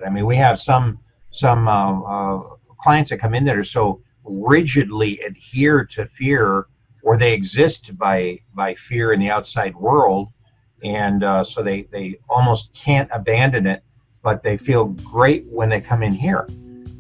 I mean, we have some clients that come in that are so rigidly adhere to fear, or they exist by fear in the outside world, and so they almost can't abandon it, but they feel great when they come in here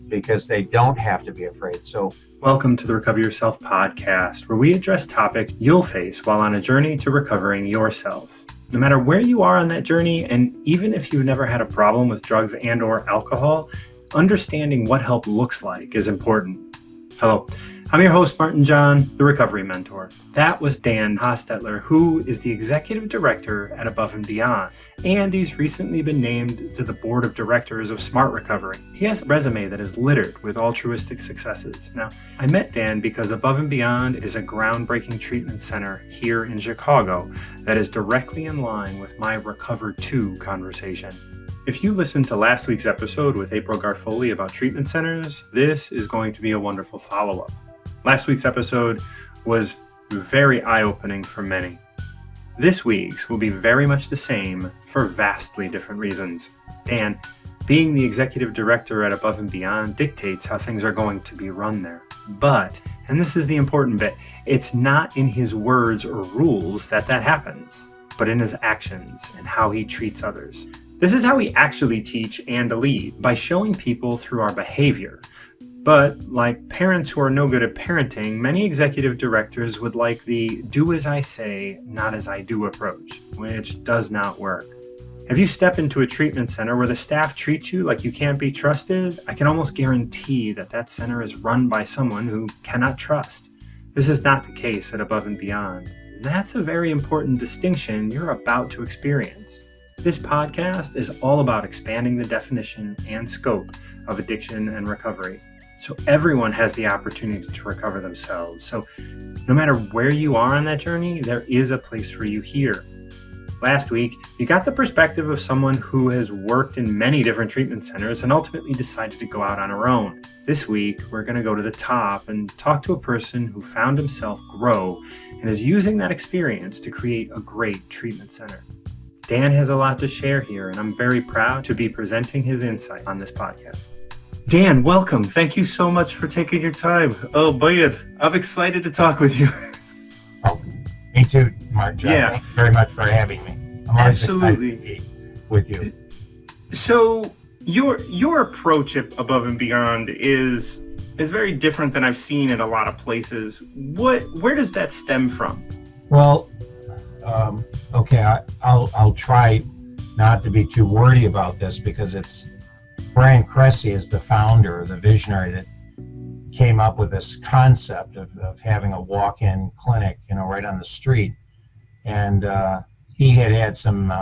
because they don't have to be afraid. So welcome to the Recover Yourself podcast, where we address topics you'll face while on a journey to recovering yourself. No matter where you are on that journey, and even if you've never had a problem with drugs and or alcohol, understanding what help looks like is important. Hello, I'm your host, MartinJon, the Recovery Mentor. That was Dan Hostetler, who is the Executive Director at Above and Beyond, and he's recently been named to the Board of Directors of Smart Recovery. He has a resume that is littered with altruistic successes. Now, I met Dan because Above and Beyond is a groundbreaking treatment center here in Chicago that is directly in line with my Recover To conversation. If you listened to last week's episode with April Garfoli about treatment centers, this is going to be a wonderful follow-up. Last week's episode was very eye-opening for many. This week's will be very much the same for vastly different reasons. Dan, being the executive director at Above and Beyond, dictates how things are going to be run there. But, and this is the important bit, it's not in his words or rules that happens, but in his actions and how he treats others. This is how we actually teach and lead, by showing people through our behavior. But like parents who are no good at parenting, many executive directors would like the do as I say, not as I do approach, which does not work. If you step into a treatment center where the staff treats you like you can't be trusted, I can almost guarantee that center is run by someone who cannot trust. This is not the case at Above and Beyond. That's a very important distinction you're about to experience. This podcast is all about expanding the definition and scope of addiction and recovery, so everyone has the opportunity to recover themselves. So no matter where you are on that journey, there is a place for you here. Last week, you got the perspective of someone who has worked in many different treatment centers and ultimately decided to go out on her own. This week, we're going to go to the top and talk to a person who found himself grow and is using that experience to create a great treatment center. Dan has a lot to share here, and I'm very proud to be presenting his insight on this podcast. Dan, welcome. Thank you so much for taking your time. Oh, boy, I'm excited to talk with you. Oh, me too, Mark. Yeah. Thank you very much for having me. I'm always Absolutely excited to be with you. So your approach at Above and Beyond is very different than I've seen in a lot of places. Where does that stem from? Well, okay, I'll try not to be too wordy about this, because it's Brian Cressy is the founder, the visionary that came up with this concept of having a walk-in clinic, right on the street. And he had some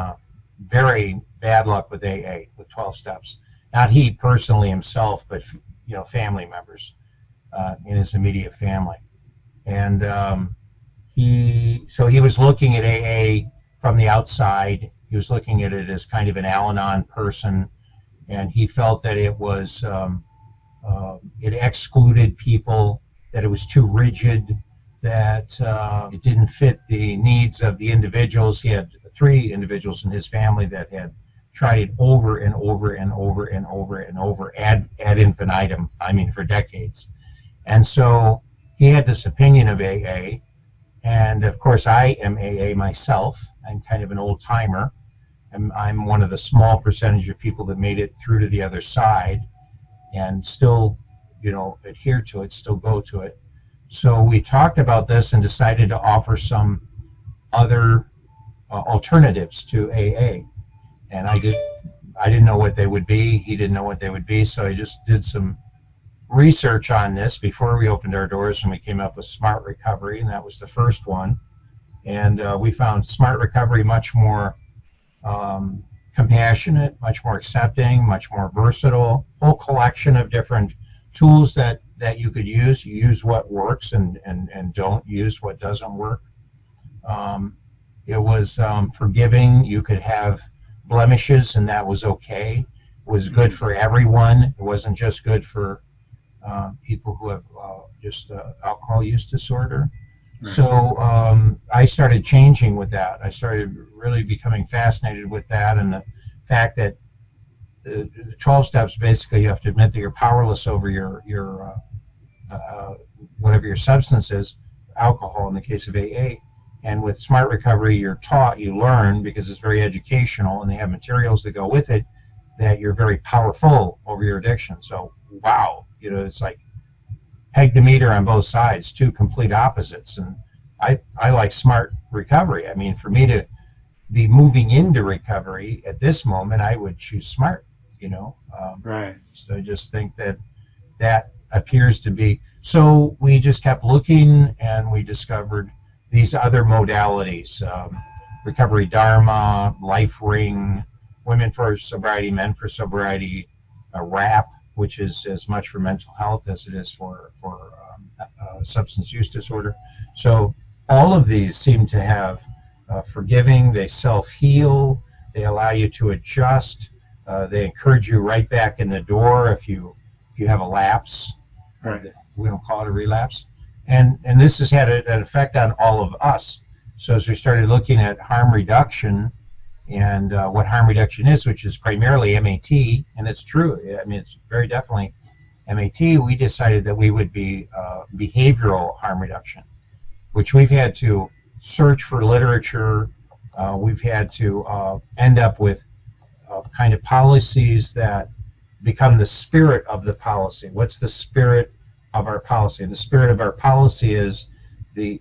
very bad luck with AA, with 12 steps. Not he personally himself, but family members in his immediate family. And he was looking at AA from the outside. He was looking at it as kind of an Al-Anon person, and he felt that it was it excluded people, that it was too rigid, that it didn't fit the needs of the individuals. He had 3 individuals in his family that had tried it over and over and over and over and over ad infinitum, for decades. And so he had this opinion of AA. And of course, I am AA myself. I'm kind of an old timer. I'm one of the small percentage of people that made it through to the other side and still, adhere to it, still go to it. So we talked about this and decided to offer some other alternatives to AA. And I didn't know what they would be. He didn't know what they would be. So I just did some research on this before we opened our doors, and we came up with Smart Recovery, and that was the first one. And we found Smart Recovery much more compassionate, much more accepting, much more versatile, whole collection of different tools that you could use. You use what works and don't use what doesn't work. It was forgiving. You could have blemishes, and that was okay. It was good for everyone. It wasn't just good for people who have just alcohol use disorder. Right. So I started changing with that. I started really becoming fascinated with that, and the fact that the 12 steps, basically you have to admit that you're powerless over your whatever your substance is, alcohol in the case of AA. And with smart recovery, you're taught, you learn, because it's very educational and they have materials that go with it, that you're very powerful over your addiction. So, wow, it's like peg the meter on both sides, two complete opposites. And I like smart recovery. I mean, for me to be moving into recovery at this moment, I would choose smart, Right. So I just think that appears to be. So we just kept looking and we discovered these other modalities, recovery dharma, life ring, women for sobriety, men for sobriety, RAP, which is as much for mental health as it is for substance use disorder. So all of these seem to have forgiving, they self-heal, they allow you to adjust, they encourage you right back in the door if you have a lapse. Right. We don't call it a relapse. And this has had an effect on all of us. So as we started looking at harm reduction and what harm reduction is, which is primarily MAT, and it's true, I mean, it's very definitely MAT, we decided that we would be behavioral harm reduction, which we've had to search for literature. We've had to end up with kind of policies that become the spirit of the policy. What's the spirit of our policy? And the spirit of our policy is the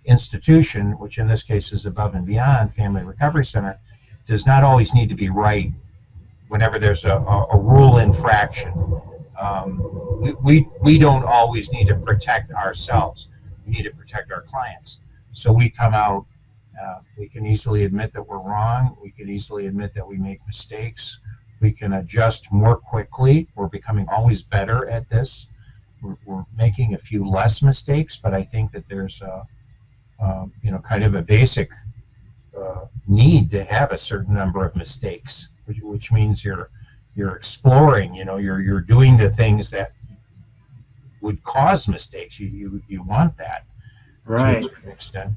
institution, which in this case is Above and Beyond Family Recovery Center, does not always need to be right whenever there's a rule infraction. We don't always need to protect ourselves. We need to protect our clients. So we come out, we can easily admit that we're wrong. We can easily admit that we make mistakes. We can adjust more quickly. We're becoming always better at this. We're making a few less mistakes, but I think that there's kind of a basic need to have a certain number of mistakes, which means you're exploring. You're doing the things that would cause mistakes. You want that, right, to a certain extent.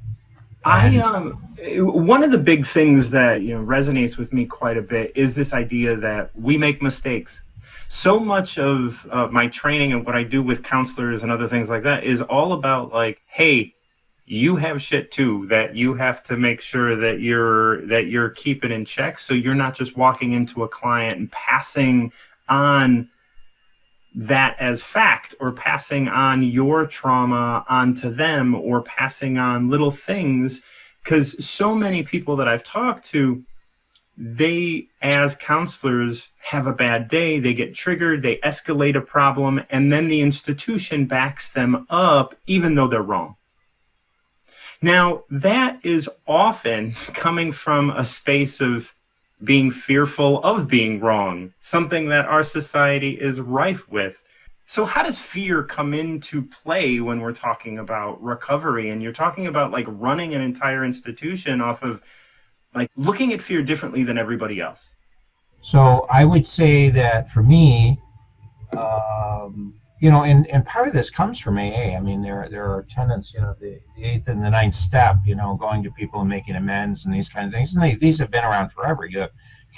One of the big things that resonates with me quite a bit is this idea that we make mistakes. So much of my training and what I do with counselors and other things like that is all about like, hey, you have shit too that you have to make sure that you're keeping in check, so you're not just walking into a client and passing on that as fact, or passing on your trauma onto them, or passing on little things. Because so many people that I've talked to, they, as counselors, have a bad day, they get triggered, they escalate a problem, and then the institution backs them up even though they're wrong. Now, that is often coming from a space of being fearful of being wrong, something that our society is rife with. So how does fear come into play when we're talking about recovery? And you're talking about like running an entire institution off of like looking at fear differently than everybody else. So I would say that for me, and part of this comes from AA. I mean, there are tenets, the 8th and the 9th step, going to people and making amends and these kinds of things. And these have been around forever. You have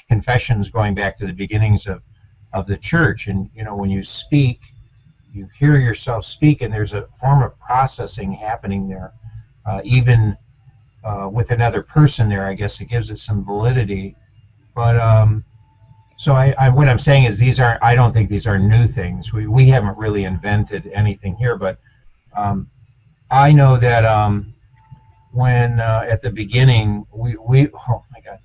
confessions going back to the beginnings of the church. And, when you speak, you hear yourself speak, and there's a form of processing happening there. Even with another person there, I guess it gives it some validity. But so what I'm saying is I don't think these are new things. We haven't really invented anything here, but I know that when at the beginning we oh my God,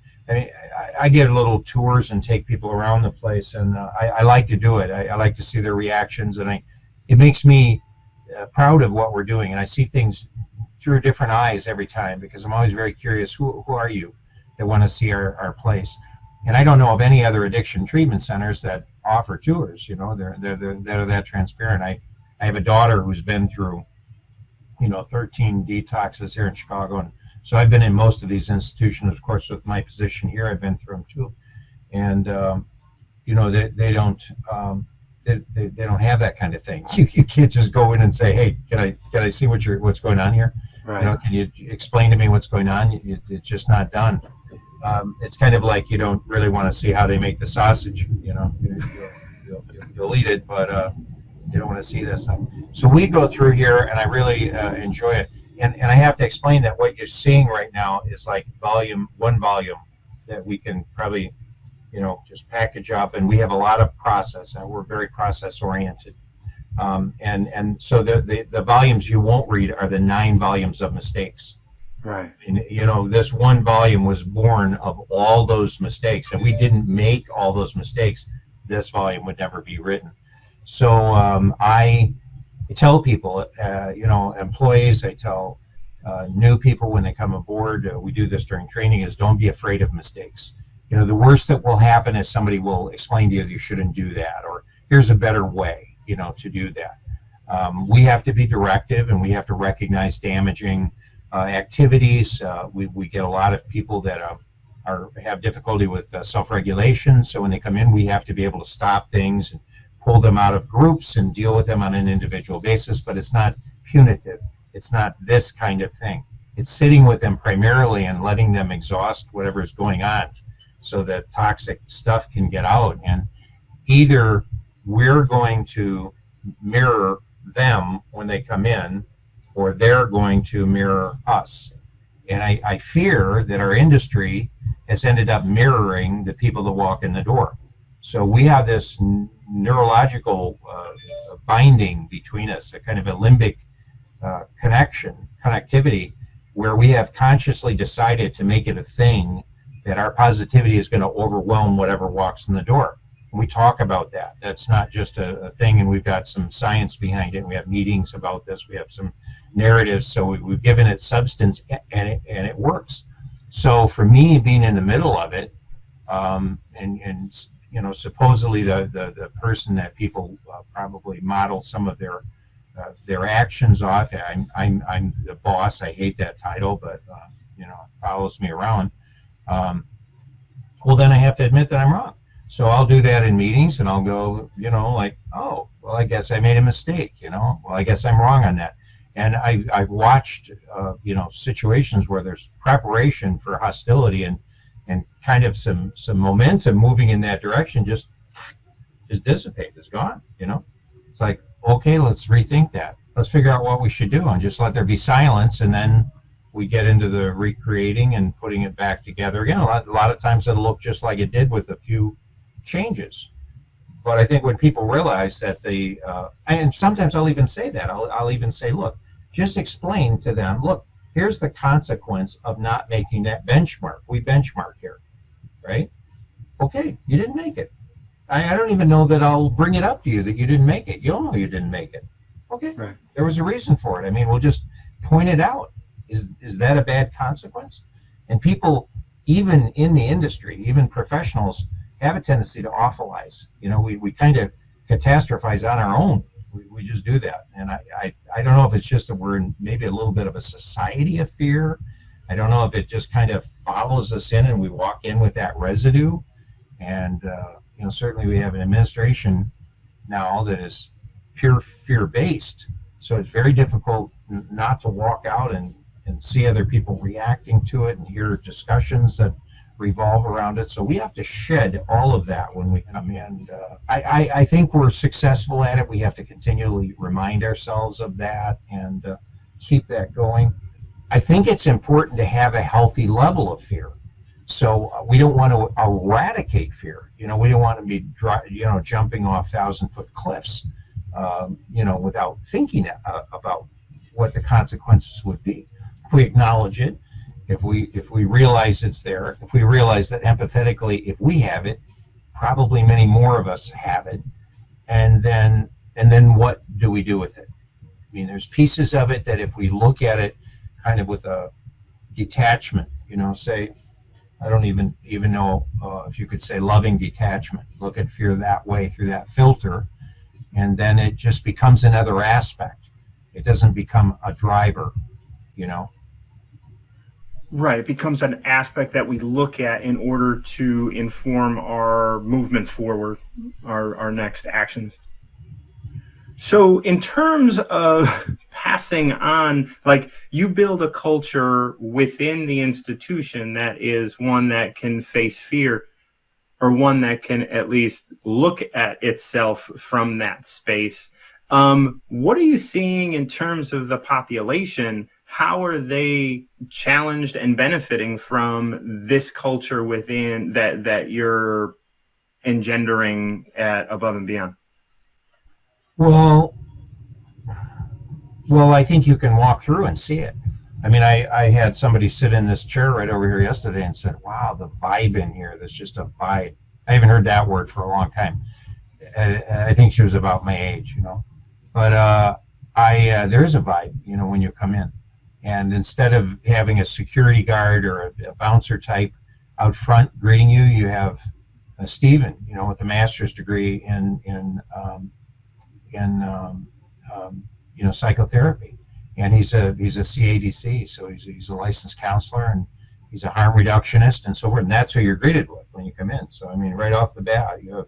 I get little tours and take people around the place, and I like to do it. I like to see their reactions, and it makes me proud of what we're doing, and I see things through different eyes every time, because I'm always very curious, who are you that want to see our place? And I don't know of any other addiction treatment centers that offer tours. They're that transparent. I have a daughter who's been through 13 detoxes here in Chicago, and so I've been in most of these institutions. Of course, with my position here, I've been through them too. And they don't have that kind of thing. You can't just go in and say, hey, can I see what's going on here? Right. Can you explain to me what's going on? It's just not done. it's kind of like you don't really want to see how they make the sausage. You'll eat it, but you don't want to see this thing. So we go through here, and I really enjoy it. And I have to explain that what you're seeing right now is like one volume that we can probably, just package up. And we have a lot of process, and we're very process oriented. And so the volumes you won't read are the 9 volumes of mistakes. Right. And, this one volume was born of all those mistakes, and we didn't make all those mistakes. This volume would never be written. So I tell people, employees, I tell new people when they come aboard, we do this during training, is don't be afraid of mistakes. The worst that will happen is somebody will explain to you shouldn't do that, or here's a better way, to do that. We have to be directive, and we have to recognize damaging activities. We get a lot of people that have difficulty with self-regulation. So when they come in, we have to be able to stop things and pull them out of groups and deal with them on an individual basis. But it's not punitive. It's not this kind of thing. It's sitting with them primarily and letting them exhaust whatever is going on so that toxic stuff can get out. And either we're going to mirror them when they come in, or they're going to mirror us. And I fear that our industry has ended up mirroring the people that walk in the door. So we have this neurological binding between us, a kind of a limbic connectivity, where we have consciously decided to make it a thing that our positivity is going to overwhelm whatever walks in the door. And we talk about that. That's not just a thing, and we've got some science behind it. We have meetings about this. We have some narratives. So we've given it substance, and it works. So for me, being in the middle of it, and supposedly the person that people probably model some of their actions off. I'm the boss. I hate that title, but it follows me around. Well, then I have to admit that I'm wrong. So I'll do that in meetings, and I'll go, oh, well, I guess I made a mistake. Well, I guess I'm wrong on that. And I've watched, situations where there's preparation for hostility and kind of some momentum moving in that direction just dissipate. It's gone. It's like, okay, let's rethink that. Let's figure out what we should do, and just let there be silence, and then we get into the recreating and putting it back together again. A lot of times it'll look just like it did with a few changes. But I think when people realize that and sometimes I'll even say that, I'll even say, look, just explain to them, look, here's the consequence of not making that benchmark. We benchmark here, right? Okay, you didn't make it. I don't even know that I'll bring it up to you that you didn't make it. You'll know you didn't make it. Okay, right. There was a reason for it. I mean, we'll just point it out. Is that a bad consequence? And people, even in the industry, even professionals, have a tendency to awfulize. We kind of catastrophize on our own. We just do that. And I don't know if it's just that we're in maybe a little bit of a society of fear. I don't know if it just kind of follows us in and we walk in with that residue. And, certainly we have an administration now that is pure fear-based. So it's very difficult not to walk out and see other people reacting to it and hear discussions that revolve around it. So we have to shed all of that when we come in. I think we're successful at it. We have to continually remind ourselves of that and keep that going. I think it's important to have a healthy level of fear. So we don't want to eradicate fear. We don't want to be jumping off 1,000-foot cliffs, without thinking about what the consequences would be. If we acknowledge it, if we realize it's there, if we realize that empathetically, if we have it, probably many more of us have it, and then what do we do with it? I mean, there's pieces of it that if we look at it kind of with a detachment, say, I don't even know if you could say loving detachment. Look at fear that way through that filter, and then it just becomes another aspect. It doesn't become a driver, Right. It becomes an aspect that we look at in order to inform our movements forward, our next actions. So in terms of passing on, like you build a culture within the institution that is one that can face fear, or one that can at least look at itself from that space. What are you seeing in terms of the population? How are they challenged and benefiting from this culture within that you're engendering at Above and Beyond? Well, well, I think you can walk through and see it. I mean, I had somebody sit in this chair right over here yesterday and said, "Wow, the vibe in here. There's just a vibe." I haven't heard that word for a long time. I think she was about my age, But there is a vibe, when you come in, and instead of having a security guard or a bouncer type out front greeting you, you have a Stephen, with a master's degree in psychotherapy, and he's a CADC, so he's a licensed counselor, and he's a harm reductionist and so forth, and that's who you're greeted with when you come in. So I mean, right off the bat, you have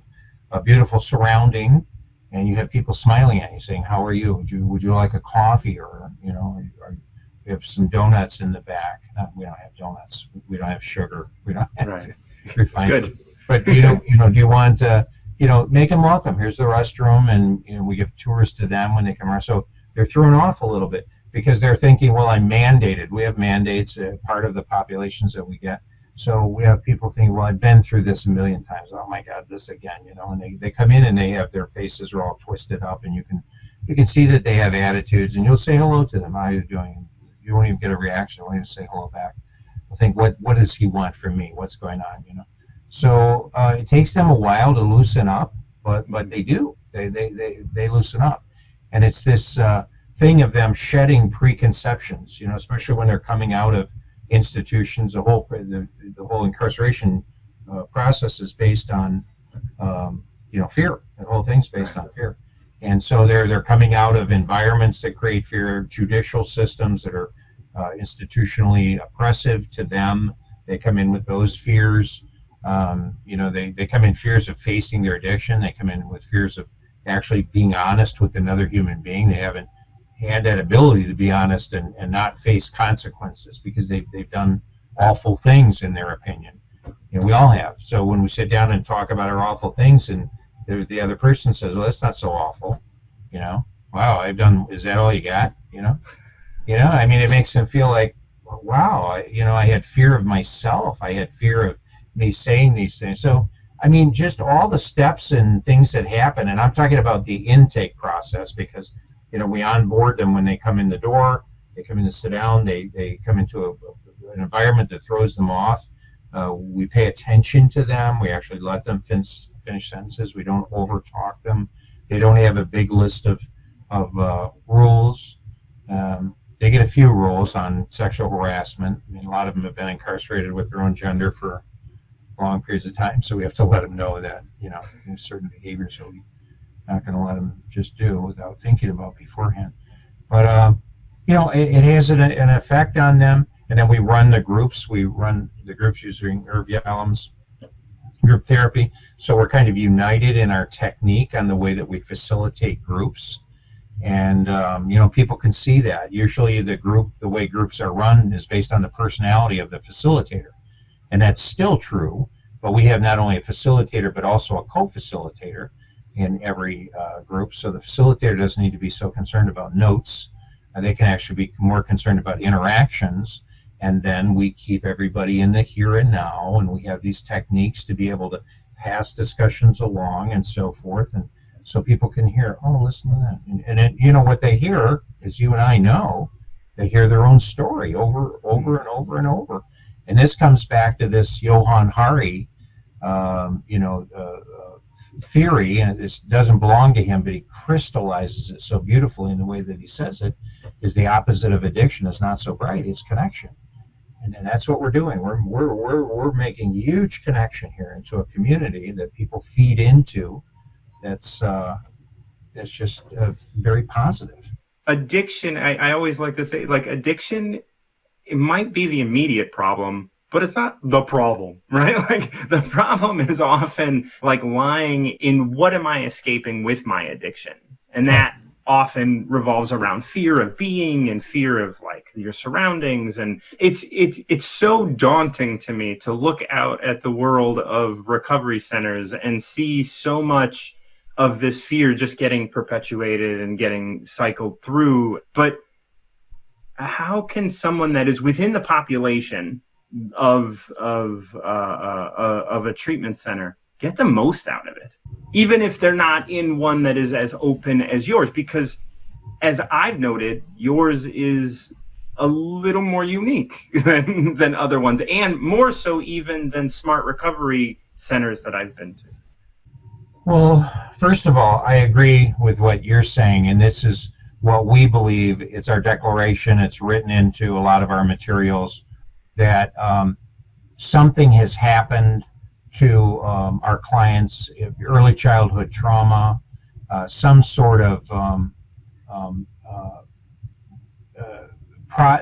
a beautiful surrounding, and you have people smiling at you, saying, "How are you? Would you like a coffee?" Or we have some donuts in the back. We don't have donuts. We don't have sugar. We don't have Right. refined Good. food. But do you want make them welcome. Here's the restroom, and we give tours to them when they come around. So they're thrown off a little bit because they're thinking, well, I'm mandated. We have mandates, part of the populations that we get. So we have people thinking, well, I've been through this a million times. Oh my God, this again, and they come in and they have their faces are all twisted up, and you can see that they have attitudes, and you'll say hello to them. How are you doing? You won't even get a reaction. You won't even say hello back. You'll think, what does he want from me? What's going on? So it takes them a while to loosen up, but they do. They loosen up, and it's this thing of them shedding preconceptions. Especially when they're coming out of institutions. The whole incarceration process is based on fear. The whole thing's based on fear, and so they're coming out of environments that create fear, judicial systems that are institutionally oppressive to them. They come in with those fears. They come in fears of facing their addiction. They come in with fears of actually being honest with another human being. They haven't had that ability to be honest and not face consequences because they've done awful things in their opinion. We all have. So when we sit down and talk about our awful things, and the other person says, well, that's not so awful, wow, is that all you got? I mean, it makes them feel like, wow, I had fear of myself. I had fear of me saying these things. So, I mean, just all the steps and things that happen, and I'm talking about the intake process because, we onboard them when they come in the door, they come in to sit down, they come into an environment that throws them off. We pay attention to them. We actually let them finish sentences. We don't overtalk them. They don't have a big list of rules. They get a few rules on sexual harassment. I mean, a lot of them have been incarcerated with their own gender for long periods of time, so we have to let them know that certain behaviors that we're not going to let them just do without thinking about beforehand. But it has an effect on them. And then we run the groups. We run the groups using Irv Yalom's group therapy. So we're kind of united in our technique on the way that we facilitate groups. And people can see that. Usually the way groups are run is based on the personality of the facilitator. And that's still true, but we have not only a facilitator, but also a co-facilitator in every group. So the facilitator doesn't need to be so concerned about notes. They can actually be more concerned about interactions. And then we keep everybody in the here and now, and we have these techniques to be able to pass discussions along and so forth. And so people can hear, oh, listen to that. And then, what they hear, as you and I know, they hear their own story over and over and over. And this comes back to this Johann Hari, theory, and this doesn't belong to him, but he crystallizes it so beautifully in the way that he says it, is the opposite of addiction is not so bright, it's connection. And that's what we're doing. We're making huge connection here into a community that people feed into that's just very positive. Addiction, I always like to say, like, addiction, it might be the immediate problem, but it's not the problem, right? Like, the problem is often like lying in what am I escaping with my addiction? And that often revolves around fear of being and fear of like your surroundings. And it's so daunting to me to look out at the world of recovery centers and see so much of this fear just getting perpetuated and getting cycled through. But how can someone that is within the population of a treatment center get the most out of it, even if they're not in one that is as open as yours? Because as I've noted, yours is a little more unique than other ones, and more so even than smart recovery centers that I've been to. Well, first of all, I agree with what you're saying, and this is what we believe. It's our declaration. It's written into a lot of our materials that something has happened to our clients, early childhood trauma, some sort of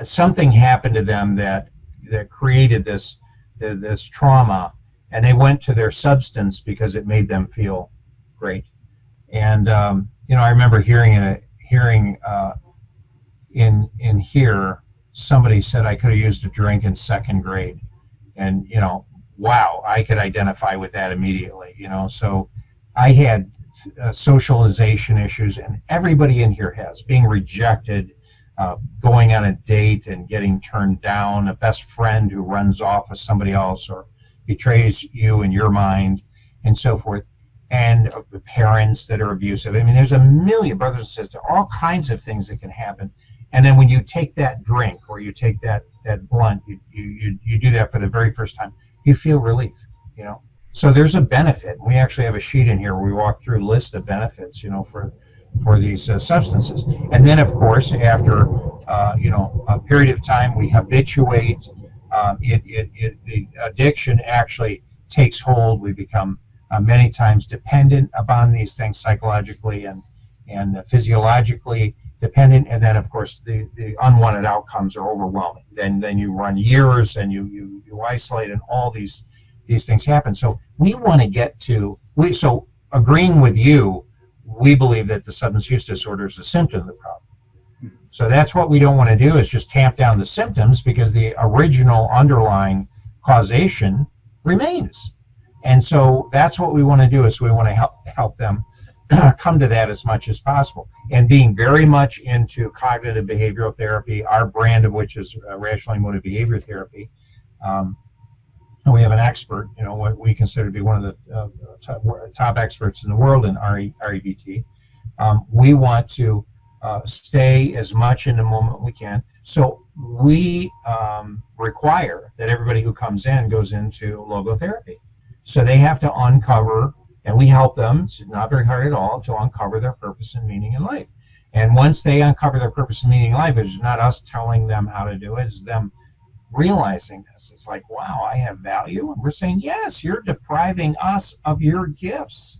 something happened to them that created this trauma, and they went to their substance because it made them feel great. And I remember hearing in here somebody said I could have used a drink in second grade, and wow, I could identify with that immediately. So I had socialization issues, and everybody in here has, being rejected, going on a date and getting turned down, a best friend who runs off with somebody else or betrays you in your mind, and so forth, and parents that are abusive. I mean, there's a million, brothers and sisters, all kinds of things that can happen. And then when you take that drink or you take that blunt, you do that for the very first time, you feel relief, So there's a benefit. We actually have a sheet in here where we walk through a list of benefits, for these substances. And then, of course, after a period of time, we habituate. The addiction actually takes hold. We become many times dependent upon these things, psychologically and physiologically dependent. And then, of course, the unwanted outcomes are overwhelming. Then you run years and you isolate, and all these things happen. So we want to get to, so agreeing with you, we believe that the substance use disorder is a symptom of the problem. So that's what we don't want to do, is just tamp down the symptoms, because the original underlying causation remains. And so that's what we want to do, is we want to help them come to that as much as possible. And being very much into cognitive behavioral therapy, our brand of which is rational emotive behavior therapy. We have an expert, what we consider to be one of the top experts in the world in REBT. We want to stay as much in the moment we can. So we require that everybody who comes in goes into logotherapy. So they have to uncover, and we help them, it's not very hard at all, to uncover their purpose and meaning in life. And once they uncover their purpose and meaning in life, it's not us telling them how to do it, it's them realizing this. It's like, wow, I have value. And we're saying, yes, you're depriving us of your gifts,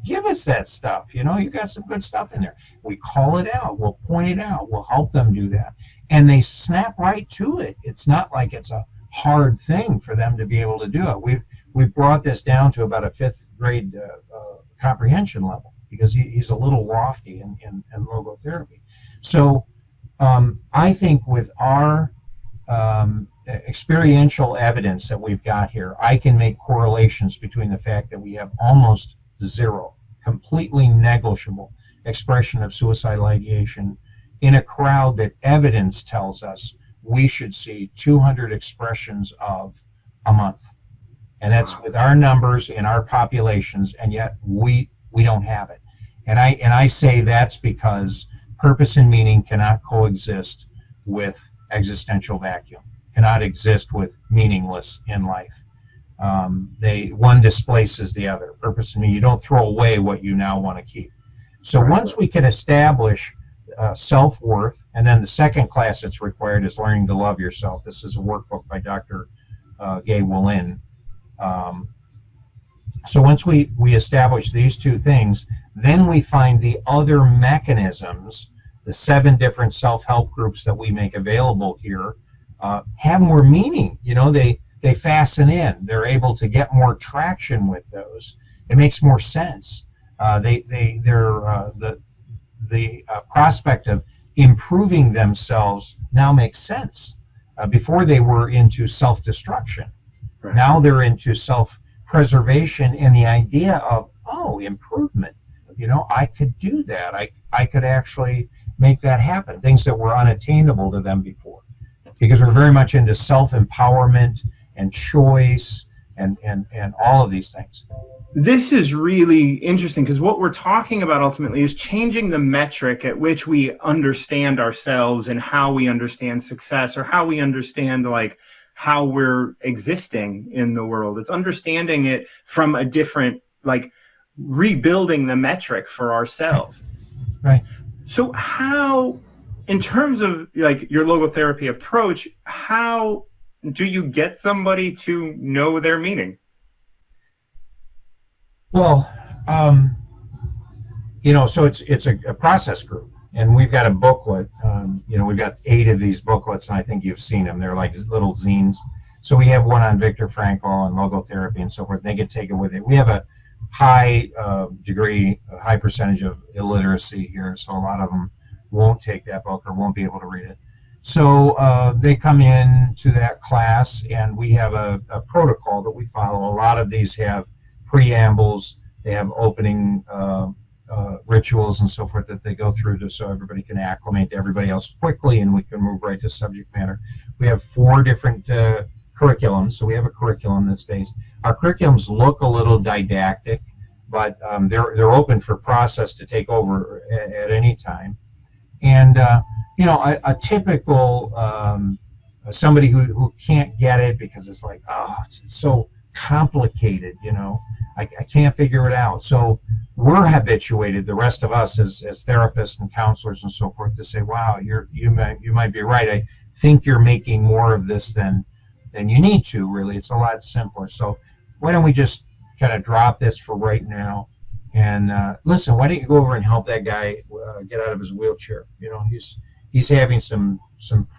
give us that stuff. You got some good stuff in there. We call it out, we'll point it out, we'll help them do that. And they snap right to it. It's not like it's a hard thing for them to be able to do it. We've brought this down to about a fifth grade comprehension level, because he's a little lofty in logotherapy. So I think with our experiential evidence that we've got here, I can make correlations between the fact that we have almost zero, completely negligible expression of suicidal ideation in a crowd that evidence tells us we should see 200 expressions of a month. And that's with our numbers in our populations, and yet we don't have it. And I say that's because purpose and meaning cannot coexist with existential vacuum, cannot exist with meaningless in life. One displaces the other. Purpose and meaning, you don't throw away what you now want to keep. So once we can establish self-worth, and then the second class that's required is learning to love yourself. This is a workbook by Dr. Gay Willin. So once we establish these two things, then we find the other mechanisms, the 7 different self-help groups that we make available here, have more meaning. They fasten in. They're able to get more traction with those. It makes more sense. the prospect of improving themselves now makes sense. Before they were into self-destruction. Right. Now they're into self-preservation and the idea of, improvement. I could do that. I could actually make that happen. Things that were unattainable to them before. Because we're very much into self-empowerment and choice and all of these things. This is really interesting because what we're talking about ultimately is changing the metric at which we understand ourselves and how we understand success, or how we understand like how we're existing in the world. It's understanding it from a different, like rebuilding the metric for ourselves. Right. So how, in terms of like your logotherapy approach, how do you get somebody to know their meaning? Well, so it's a process group, and we've got a booklet. We've got 8 of these booklets, and I think you've seen them. They're like little zines. So we have one on Viktor Frankl and logotherapy and so forth. They can take it with it. We have a high high percentage of illiteracy here, so a lot of them won't take that book or won't be able to read it. So they come in to that class, and we have a protocol that we follow. A lot of these have preambles, they have opening rituals and so forth that they go through just so everybody can acclimate to everybody else quickly, and we can move right to subject matter. We have 4 different curriculums, so we have a curriculum that's based. Our curriculums look a little didactic, but they're open for process to take over at any time. And a typical somebody who can't get it because it's like, it's so complicated, I can't figure it out. So we're habituated, the rest of us as therapists and counselors and so forth, to say, wow, you might be right. I think you're making more of this than you need to, really. It's a lot simpler. So why don't we just kind of drop this for right now, and listen, why don't you go over and help that guy get out of his wheelchair? He's having some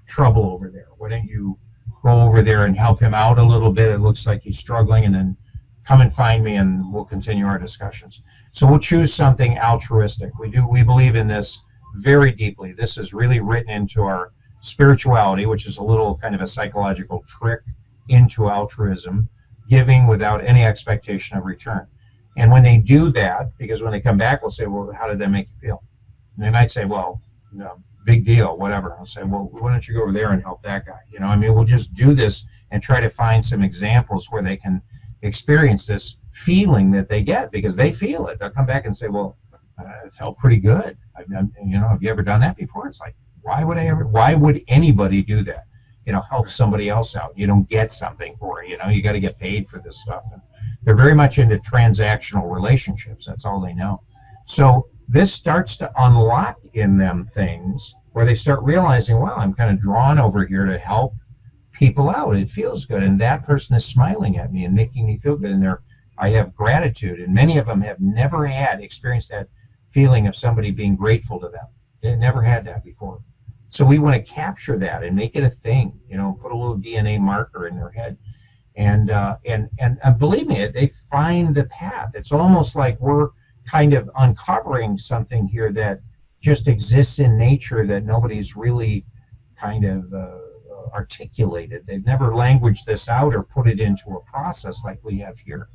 trouble over there. Why don't you go over there and help him out a little bit? It looks like he's struggling, and then come and find me, and we'll continue our discussions. So we'll choose something altruistic. We believe in this very deeply. This is really written into our spirituality, which is a little kind of a psychological trick into altruism, giving without any expectation of return. And when they do that, because when they come back, we'll say, well, how did that make you feel? And they might say, well, big deal, whatever. I'll say, well, why don't you go over there and help that guy? We'll just do this and try to find some examples where they can experience this feeling that they get, because they feel it. They'll come back and say, well, it felt pretty good. Have you ever done that before? It's like, why would anybody do that? Help somebody else out. You don't get something for it. You got to get paid for this stuff. And they're very much into transactional relationships. That's all they know. So this starts to unlock in them things where they start realizing, well, I'm kind of drawn over here to help people out. It feels good, and that person is smiling at me and making me feel good, and I have gratitude, and many of them have never experienced that feeling of somebody being grateful to them. They never had that before. So we want to capture that and make it a thing, put a little DNA marker in their head, and believe me, they find the path. It's almost like we're kind of uncovering something here that just exists in nature that nobody's really kind of articulated. They've never languaged this out or put it into a process like we have here.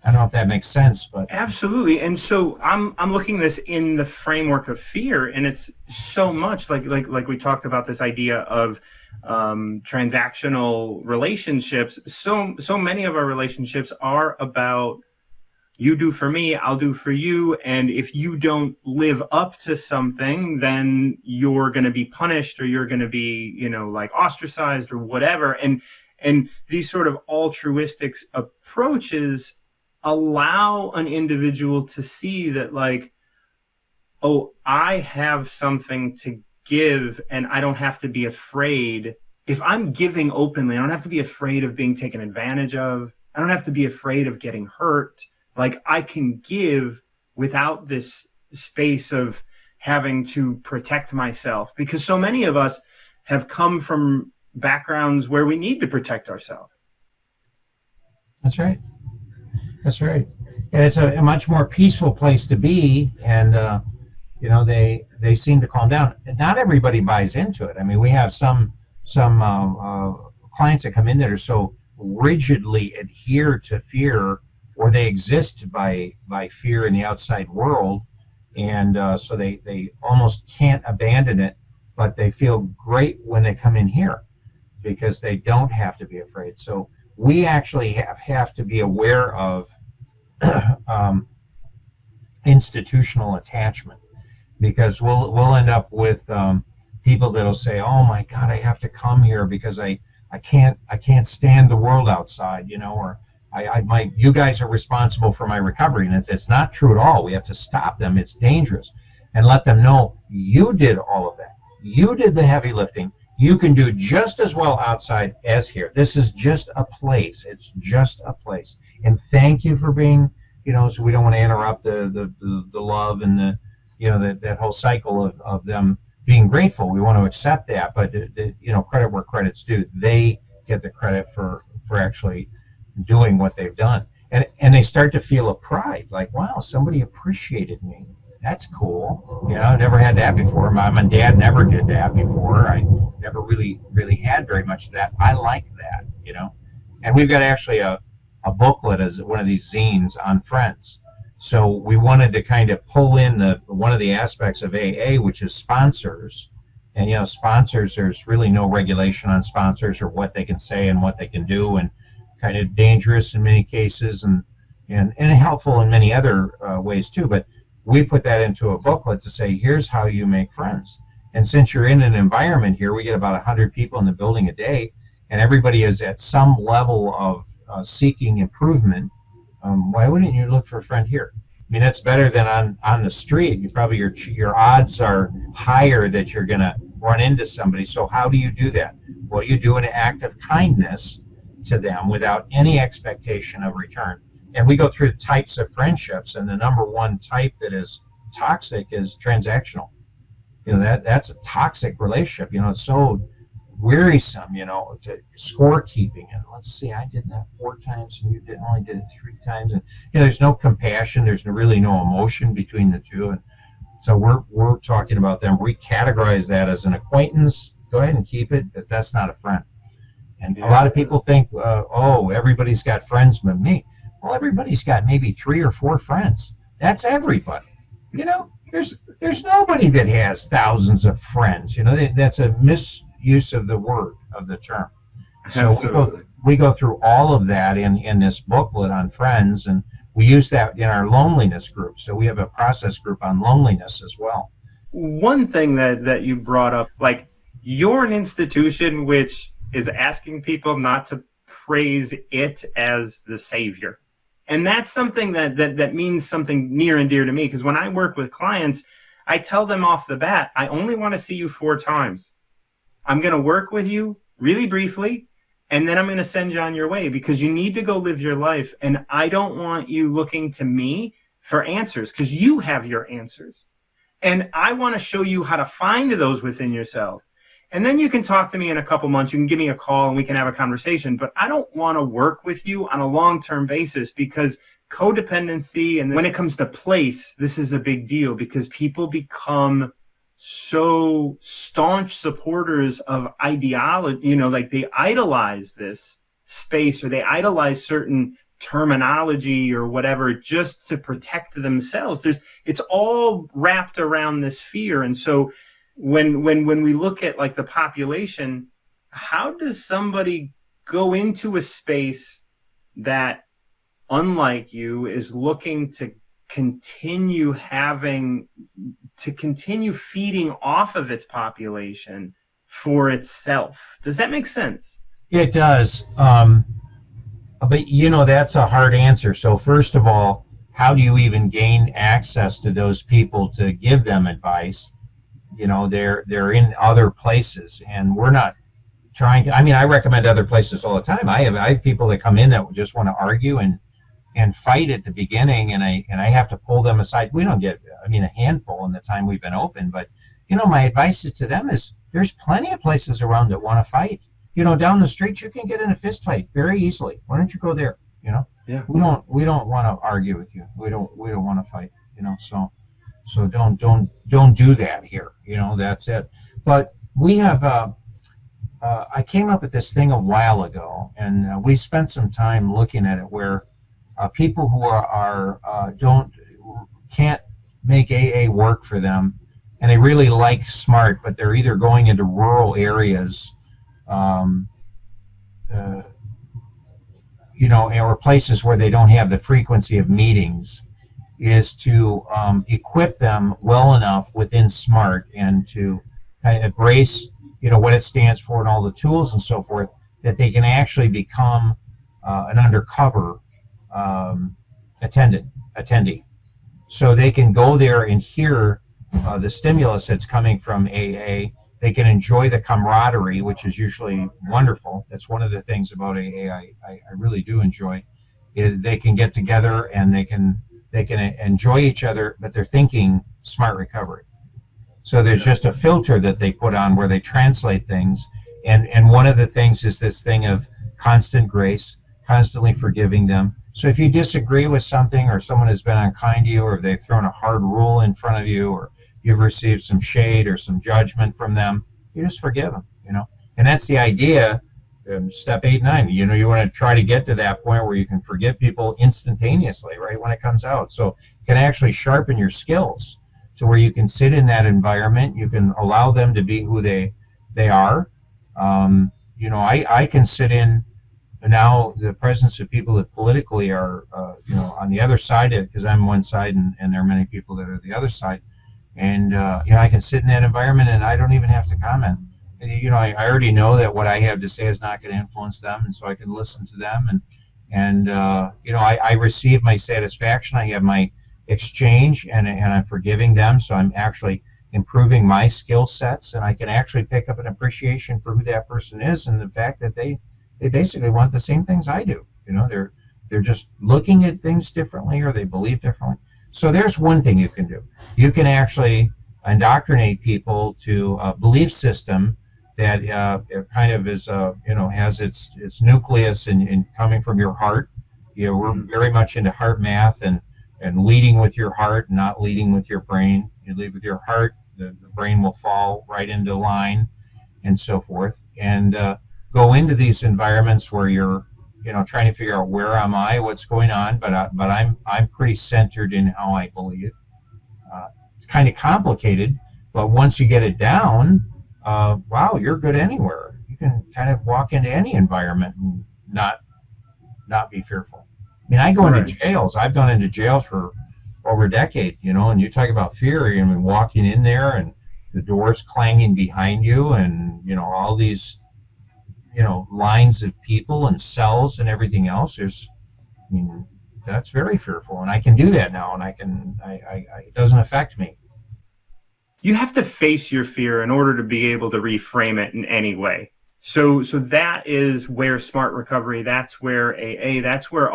I don't know if that makes sense, but absolutely. And so I'm looking at this in the framework of fear, and it's so much like we talked about this idea of transactional relationships. So many of our relationships are about you do for me, I'll do for you, and if you don't live up to something, then you're going to be punished, or you're going to be like ostracized or whatever. And these sort of altruistic approaches allow an individual to see that, like, oh, I have something to give, and I don't have to be afraid. If I'm giving openly, I don't have to be afraid of being taken advantage of. I don't have to be afraid of getting hurt. Like, I can give without this space of having to protect myself, because so many of us have come from backgrounds where we need to protect ourselves. That's right. That's right. And it's a much more peaceful place to be. And they seem to calm down. And not everybody buys into it. I mean, we have some clients that come in that are so rigidly adhere to fear, or they exist by fear in the outside world, and so they almost can't abandon it, but they feel great when they come in here because they don't have to be afraid. So we actually have to be aware of institutional attachment, because we'll end up with people that'll say, "Oh my God, I have to come here because I can't stand the world outside," or you guys are responsible for my recovery, and it's not true at all. We have to stop them. It's dangerous, and let them know you did all of that. You did the heavy lifting. You can do just as well outside as here. This is just a place. It's just a place. And thank you for being, so we don't want to interrupt the love and that whole cycle of them being grateful. We want to accept that, but credit where credit's due. They get the credit for actually doing what they've done. And they start to feel a pride, like, wow, somebody appreciated me. That's cool. I never had that before. Mom and Dad never did that before. I never really had very much of that. I like that, And we've got actually a booklet as one of these zines on friends. So we wanted to kind of pull in one of the aspects of AA, which is sponsors. And sponsors, there's really no regulation on sponsors or what they can say and what they can do, and kind of dangerous in many cases and helpful in many other ways too. But we put that into a booklet to say, here's how you make friends. And since you're in an environment here, we get about 100 people in the building a day, and everybody is at some level of seeking improvement. Why wouldn't you look for a friend here? I mean, that's better than on the street. You probably your odds are higher that you're going to run into somebody. So how do you do that? Well, you do an act of kindness to them without any expectation of return. And we go through types of friendships, and the number one type that is toxic is transactional. That's a toxic relationship. It's so wearisome, to scorekeeping. And let's see, I did that 4 times and you only did it 3 times. And there's no compassion. There's really no emotion between the two. And so we're talking about them. We categorize that as an acquaintance. Go ahead and keep it, but that's not a friend. And a lot of people think, everybody's got friends but me. Well, everybody's got maybe 3 or 4 friends. That's everybody. There's nobody that has thousands of friends. That's a misuse of the word, of the term. So we go through all of that in this booklet on friends, and we use that in our loneliness group. So we have a process group on loneliness as well. One thing that you brought up, like, you're an institution which is asking people not to praise it as the savior. And that's something that means something near and dear to me, because when I work with clients, I tell them off the bat, I only want to see you 4 times. I'm going to work with you really briefly, and then I'm going to send you on your way, because you need to go live your life. And I don't want you looking to me for answers, because you have your answers. And I want to show you how to find those within yourself. And then you can talk to me in a couple months. You can give me a call and we can have a conversation. But I don't want to work with you on a long-term basis, because codependency, and when it comes to place, this is a big deal, because people become so staunch supporters of ideology, like they idolize this space, or they idolize certain terminology or whatever just to protect themselves. It's all wrapped around this fear. And so when we look at like the population, how does somebody go into a space that, unlike you, is looking to continue feeding off of its population for itself? Does that make sense? It does. But that's a hard answer. So first of all, how do you even gain access to those people to give them advice? They're in other places, and we're not trying to. I mean, I recommend other places all the time. I have people that come in that just want to argue and fight at the beginning, and I have to pull them aside. We don't get, a handful in the time we've been open, but my advice to them is there's plenty of places around that want to fight. Down the street you can get in a fist fight very easily. Why don't you go there? Yeah. We don't want to argue with you. We don't want to fight. So don't do that here. That's it. But we have. I came up with this thing a while ago, and we spent some time looking at it, where people who can't make AA work for them, and they really like SMART, but they're either going into rural areas, um, uh, or places where they don't have the frequency of meetings, is to equip them well enough within SMART and to kind of embrace, what it stands for and all the tools and so forth, that they can actually become an undercover attendee. So they can go there and hear the stimulus that's coming from AA. They can enjoy the camaraderie, which is usually wonderful. That's one of the things about AA I really do enjoy, is they can get together and they can enjoy each other, but they're thinking SMART recovery. So there's just a filter that they put on where they translate things. And one of the things is this thing of constant grace, constantly forgiving them. So if you disagree with something, or someone has been unkind to you, or they've thrown a hard rule in front of you, or you've received some shade or some judgment from them, you just forgive them, And that's the idea. Step 8, 9, you want to try to get to that point where you can forgive people instantaneously, right when it comes out. So you can actually sharpen your skills to where you can sit in that environment. You can allow them to be who they are. I can sit in now the presence of people that politically are, on the other side of it, because I'm one side and there are many people that are the other side. And, I can sit in that environment and I don't even have to comment. I already know that what I have to say is not going to influence them, and so I can listen to them. And I receive my satisfaction. I have my exchange, and I'm forgiving them, so I'm actually improving my skill sets, and I can actually pick up an appreciation for who that person is, and the fact that they basically want the same things I do. They're just looking at things differently, or they believe differently. So there's one thing you can do. You can actually indoctrinate people to a belief system that it kind of is, has its nucleus in coming from your heart. We're very much into heart math and leading with your heart, not leading with your brain. You lead with your heart, the brain will fall right into line, and so forth. And go into these environments where you're, trying to figure out where am I, what's going on, but I'm pretty centered in how I believe. It's kind of complicated, but once you get it down, wow, you're good anywhere. You can kind of walk into any environment and not be fearful. I mean, I go into jails. I've gone into jails for over a decade, and you talk about fear. Walking in there and the doors clanging behind you, and all these, lines of people and cells and everything else. That's very fearful, and I can do that now, and it doesn't affect me. You have to face your fear in order to be able to reframe it in any way. So that is where SMART recovery, that's where AA, that's where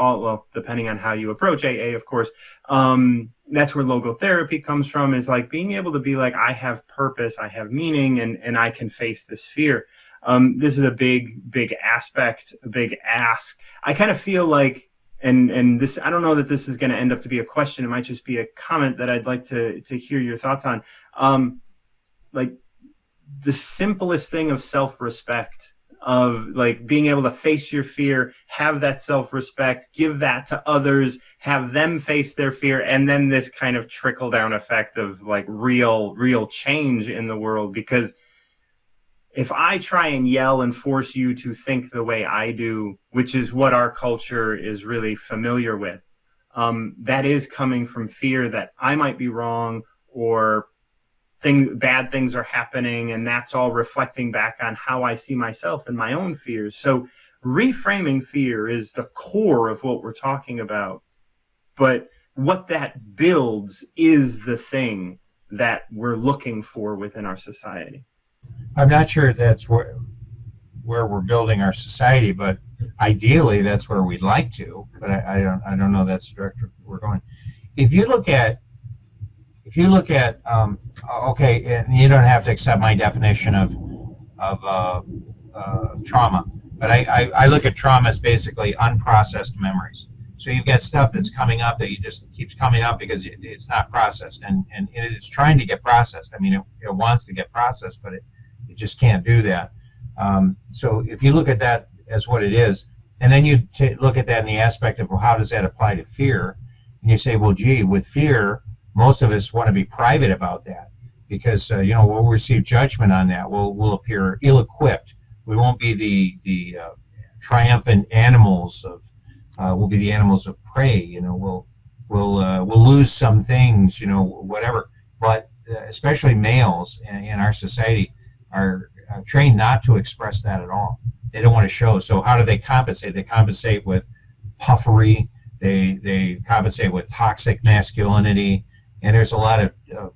depending on how you approach AA, of course, that's where logotherapy comes from, is like being able to be like, I have purpose, I have meaning, and I can face this fear. This is a big aspect, a big ask. I kind of feel like, and this, I don't know that this is going to end up to be a question. It might just be a comment that I'd like to hear your thoughts on. Like the simplest thing of self-respect, of like being able to face your fear, have that self-respect, give that to others, have them face their fear, and then this kind of trickle down effect of like real change in the world. Because if I try and yell and force you to think the way I do, which is what our culture is really familiar with, that is coming from fear that I might be wrong, or bad things are happening, and that's all reflecting back on how I see myself and my own fears. So reframing fear is the core of what we're talking about. But what that builds is the thing that we're looking for within our society. I'm not sure that's where we're building our society, but ideally that's where we'd like to. But I don't know that's the direction we're going. If you look at okay, and you don't have to accept my definition of trauma, but I look at trauma as basically unprocessed memories. So you've got stuff that's coming up that you just keeps coming up because it's not processed, and it's trying to get processed. I mean, it wants to get processed, but it just can't do that. So if you look at that as what it is, and then you look at that in the aspect of, well, how does that apply to fear? And you say, well, gee, with fear, most of us want to be private about that because, we'll receive judgment on that. We'll appear ill-equipped. We won't be the triumphant animals of, we'll be the animals of prey. We'll lose some things, whatever. But especially males in our society are trained not to express that at all. They don't want to show. So how do they compensate? They compensate with puffery. They compensate with toxic masculinity. And there's a lot of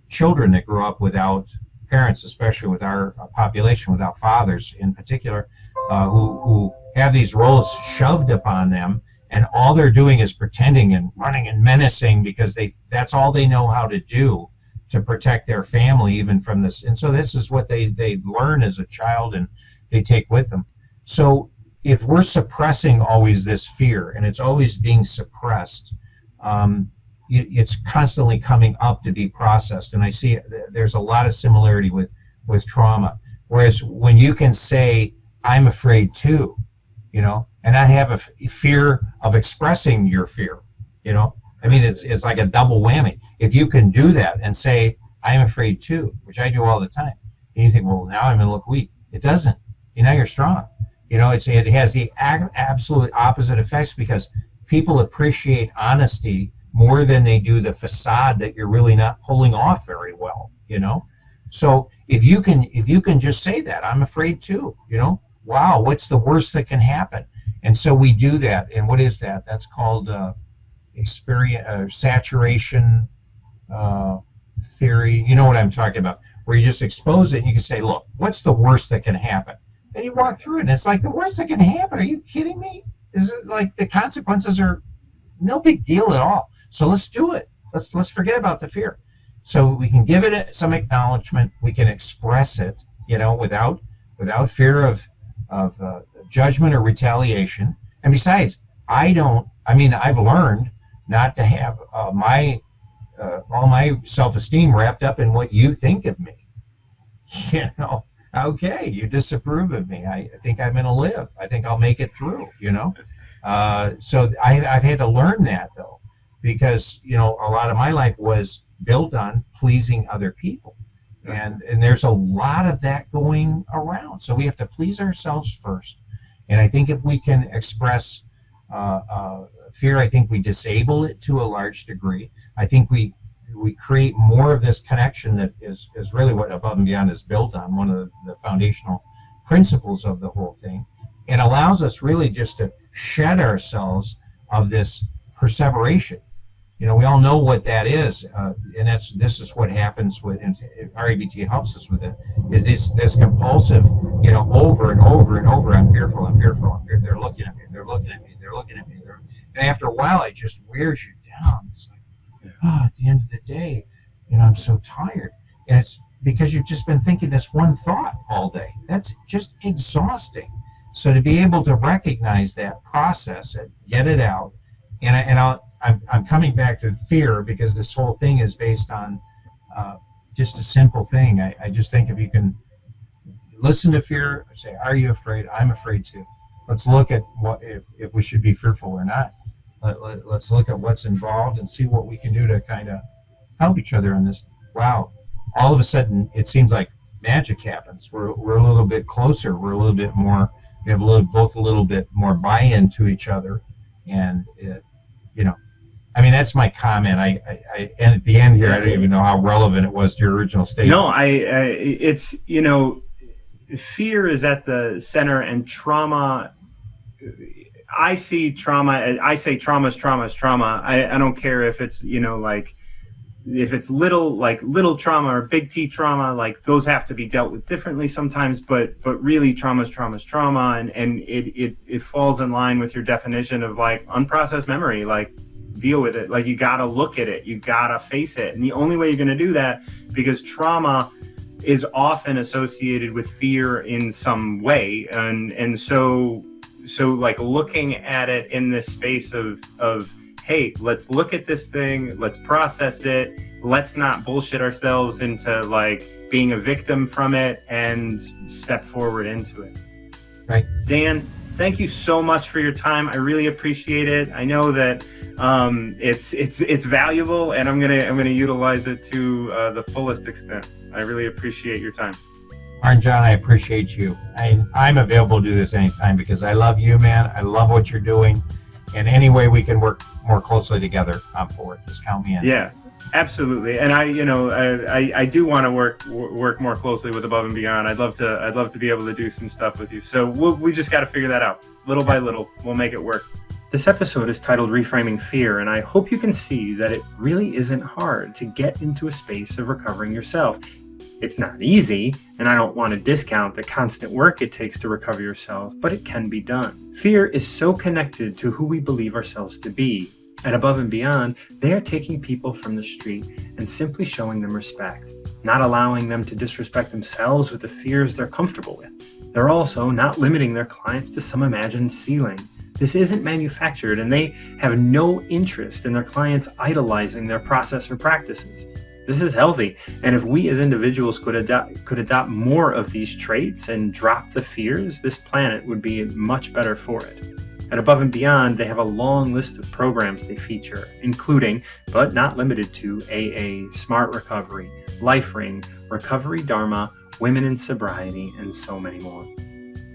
children that grow up without parents, especially with our population, without fathers in particular, who have these roles shoved upon them, and all they're doing is pretending and running and menacing because that's all they know how to do to protect their family even from this. And so this is what they learn as a child and they take with them. So if we're suppressing always this fear and it's always being suppressed, it's constantly coming up to be processed. And I see there's a lot of similarity with trauma. Whereas when you can say, I'm afraid too, and I have a fear of expressing your fear, I mean, it's like a double whammy. If you can do that and say, I'm afraid too, which I do all the time, and you think, well, now I'm going to look weak. It doesn't. Now you're strong. It has the absolute opposite effects because people appreciate honesty more than they do the facade that you're really not pulling off very well, So if you can just say that, I'm afraid too, wow, what's the worst that can happen? And so we do that. And what is that? That's called saturation theory. You know what I'm talking about, where you just expose it and you can say, look, what's the worst that can happen? And you walk through it and it's like, the worst that can happen? Are you kidding me? Is it like the consequences are no big deal at all? So let's do it. Let's forget about the fear. So we can give it some acknowledgement. We can express it, without fear of judgment or retaliation. And besides, I've learned not to have all my self-esteem wrapped up in what you think of me. Okay, you disapprove of me. I think I'm going to live. I think I'll make it through, So I've had to learn that, though, because, a lot of my life was built on pleasing other people. And there's a lot of that going around. So we have to please ourselves first. And I think if we can express fear, I think we disable it to a large degree. I think we create more of this connection that is really what Above and Beyond is built on, one of the foundational principles of the whole thing. It allows us really just to shed ourselves of this perseveration. We all know what that is, and this is what happens with, and REBT helps us with it, is this compulsive, over and over and over, I'm fearful, they're looking at me, and after a while it just wears you down. It's like, at the end of the day, I'm so tired, and it's because you've just been thinking this one thought all day. That's just exhausting. So to be able to recognize that, process it, get it out, I'm coming back to fear because this whole thing is based on just a simple thing. I just think if you can listen to fear, say, are you afraid? I'm afraid too. Let's look at what if we should be fearful or not. Let's look at what's involved and see what we can do to kind of help each other in this. Wow, all of a sudden it seems like magic happens. We're a little bit closer. We're a little bit more. We have both a little bit more buy-in to each other, and that's my comment. I and at the end here, I don't even know how relevant it was to your original statement. No, it's fear is at the center, and trauma. I see trauma. I say trauma is trauma. I don't care if it's if it's little trauma or big T trauma, like those have to be dealt with differently sometimes. But really, trauma is trauma, and it falls in line with your definition of unprocessed memory. Deal with it. You gotta look at it. You gotta face it. And the only way you're gonna do that, because trauma is often associated with fear in some way, and so looking at it in this space of hey, let's look at this thing, let's process it, let's not bullshit ourselves into like being a victim from it and step forward into it. Right. Dan, thank you so much for your time. I really appreciate it. I know that it's valuable, and I'm gonna utilize it to the fullest extent. I really appreciate your time. MartinJon, I appreciate you. I'm available to do this anytime because I love you, man. I love what you're doing. And any way we can work more closely together, I'm for it. Just count me in. Yeah, absolutely. And I do want to work more closely with Above and Beyond. I'd love to be able to do some stuff with you. So we just got to figure that out. Little by little, we'll make it work. This episode is titled Reframing Fear, and I hope you can see that it really isn't hard to get into a space of recovering yourself. It's not easy, and I don't want to discount the constant work it takes to recover yourself, but it can be done. Fear is so connected to who we believe ourselves to be. At Above and Beyond, they are taking people from the street and simply showing them respect, not allowing them to disrespect themselves with the fears they're comfortable with. They're also not limiting their clients to some imagined ceiling. This isn't manufactured, and they have no interest in their clients idolizing their process or practices. This is healthy, and if we as individuals could adopt more of these traits and drop the fears, this planet would be much better for it. At Above and Beyond, they have a long list of programs they feature, including, but not limited to, AA, Smart Recovery, Life Ring, Recovery Dharma, Women in Sobriety, and so many more.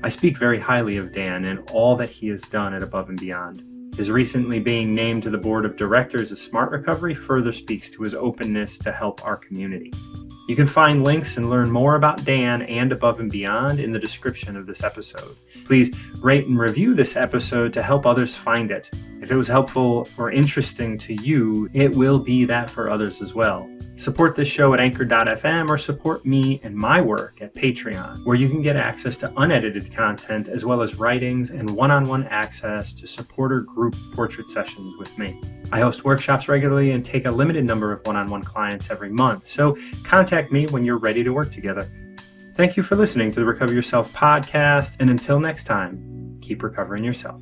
I speak very highly of Dan and all that he has done at Above and Beyond. His recently being named to the board of directors of Smart Recovery further speaks to his openness to help our community. You can find links and learn more about Dan and Above and Beyond in the description of this episode. Please rate and review this episode to help others find it. If it was helpful or interesting to you, it will be that for others as well. Support this show at anchor.fm or support me and my work at Patreon, where you can get access to unedited content as well as writings and one-on-one access to supporter group portrait sessions with me. I host workshops regularly and take a limited number of one-on-one clients every month, so contact me when you're ready to work together. Thank you for listening to the Recover Yourself podcast, and until next time, keep recovering yourself.